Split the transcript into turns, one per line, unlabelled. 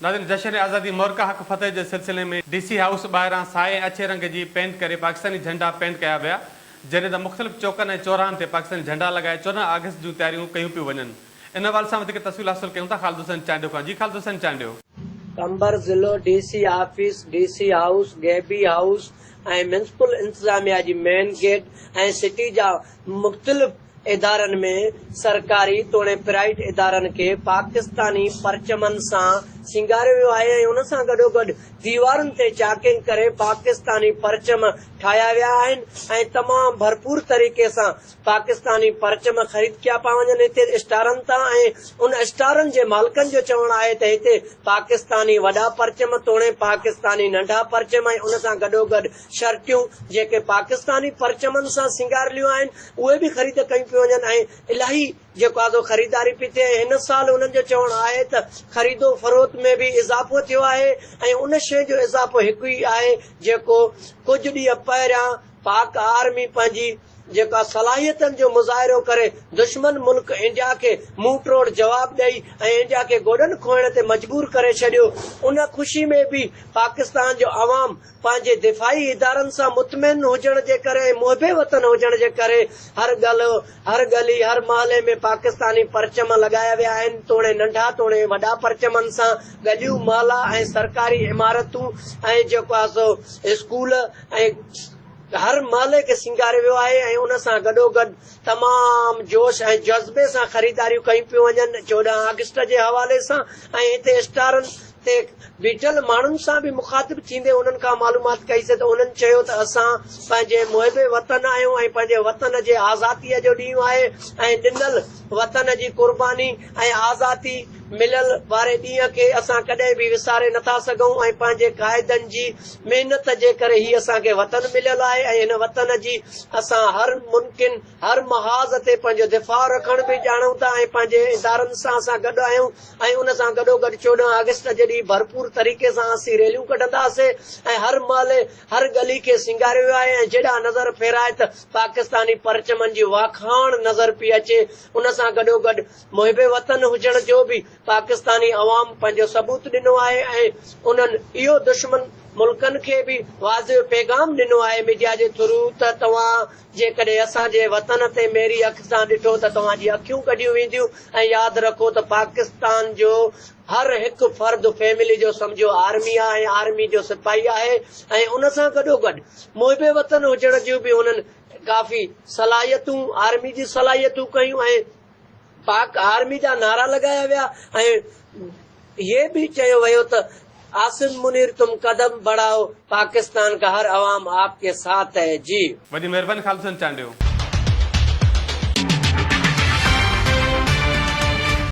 नाज़रीन, जश्न आज़ादी मोरका हक़ फतेह जे सिलसिले में DC हाउस ॿाहिरां साए अछे रंग जी पेंट करे पाकिस्तानी झंडा पेंट कया विया, जॾहिं त मुख़्तलिफ़ चौकनि ऐं चौराहनि ते पाकिस्तानी झंडा लॻाए 14 अगस्त जूं तयारियूं कयूं पियूं वञनि। इन हवाले सां वधीक तस्वीर हासिल कयूं था ख़ालिद हुसैन चांडियो खां। जी ख़ालिद हुसैन चांडियो।
कंबर ज़िलो DC ऑफिस, DC हाउस, गेबी हाउस ऐं म्युनिसिपल इंतज़ामिया जी मेन गेट ऐं सिटी जा मुख़्तलिफ़ इदारनि में सरकारी तोड़े प्राइवेट इदारनि खे पाकिस्तानी परचमनि सां सिंगारियो वियो आहे ऐं उन सां गॾोगॾु दीवारुनि ते चाकिंग करे पाकिस्तानी परचम ठाहिया विया आहिनि ऐं तमामु भरपूर तरीक़े सां पाकिस्तानी परचम ख़रीद कया पिया वञनि हिते स्टारनि तां। ऐं उन स्टारनि जे मालिकनि जो चवणु आहे त हिते पाकिस्तानी वॾा परचम तोड़े पाकिस्तानी नंढा परचम ऐं उन सां गॾोगॾु शर्टियूं जेके पाकिस्तानी परचमनि सां सिंगारियूं आहिनि उहे बि ख़रीद कयूं पियूं वञनि ऐं इलाही जेको आहे ख़रीदारी पई थिए। हिन साल उन्हनि जो चवणु आहे त ख़रीदो फरोख़्त में बि इज़ाफ़ो थियो आहे ऐं उन शइ जो इज़ाफ़ो हिकु ई आहे जेको कुझु ॾींहं पहिरियां पाक आर्मी पंहिंजी जेका सलाहियतनि जो मुज़ाहिरो करे दुश्मन मुल्क इंडिया खे मुंहुं तोड़ जवाब ॾेई ऐं इंडिया खे गोॾनि खोइण ते मजबूर करे छॾियो। उन ख़ुशी में बि पाकिस्तान जो अवाम पंहिंजे दिफ़ाई इदारनि सां मुतमिन हुजण जे करे मुहिबे वतन हुजण जे करे हर गली हर महले में पाकिस्तानी परचम लॻाया विया आहिनि। तोड़े नंढा तोड़े वॾा परचमनि सां गलियूं महला ऐं सरकारी इमारतूं ऐं जेको आहे सो स्कूल ऐं हर महले खे सिंगारियो वियो आहे ऐं उन सां गॾोगॾु तमामु जोश ऐं जज़्बे सां ख़रीदारियूं कयूं पियूं वञनि 14 अगस्त जे हवाले सां। ऐं हिते स्टारनि ते बीठल माण्हुनि सां बि मुखातिब थींदे उन्हनि खां मालूमात कईसीं त उन्हनि चयो त असां पंहिंजे मुहिबे वतन आहियूं ऐं पंहिंजे वतन जे आज़ादीअ जो ॾींहुं आहे ऐं ॾिनल वतन जी कुर्बानी ऐं आज़ादी मिलियल वारे ॾींहं खे असां कॾहिं बि विसारे नथा सघूं ऐं पंहिंजे क़ाइदनि जी महिनत जे करे ही असांखे वतन मिलियल आहे ऐं हिन वतन जी असां हर मुमकिन हर महाज़ ते पंहिंजो दिफ़ा रखण बि ॼाणूं था ऐं पंहिंजे इदारनि सां असां गॾु आहियूं ऐं उन सां गॾोगॾु 14 अगस्त जॾहिं भरपूर तरीक़े सां असीं रैलियूं कढंदासीं ऐं हर महले हर गली खे सिंगारियो वियो आहे ऐं जेॾा नज़र फेराए त पाकिस्तानी परचमनि जी वाखाण नज़र पई अचे। उन सां गॾोगॾु मुहिबे वतन हुजण जो बि पाकिस्तानी अवाम पंहिंजो सबूत ॾिनो आहे ऐं उन्हनि इहो दुश्मन मुल्कनि खे बि वाज़िब पैगाम ॾिनो आहे मीडिया जे थ्रू त तव्हां जेकॾहिं असांजे वतन ते मेरी अख सां ॾिठो त तव्हांजी अखियूं कढियूं वेंदियूं ऐं यादि रखो त पाकिस्तान जो हर हिकु फर्द फैमिली जो सम्झो आर्मी आहे ऐं आर्मी जो सिपाही आहे ऐं उन सां गॾोगॾु मुहिबे वतन हुजण जूं बि उन्हनि काफ़ी सलाहियतूं आर्मी जी सलाहियतूं कयूं ऐं पाक आर्मी जा नारा लगाया विया ऐं ये भी चयो वियो त आसिम मुनीर तुम कदम बढ़ाओ पाकिस्तान का हर अवाम आपके साथ है। जी
वॾी महिरबानी ख़ालिद हुसैन चांडियो।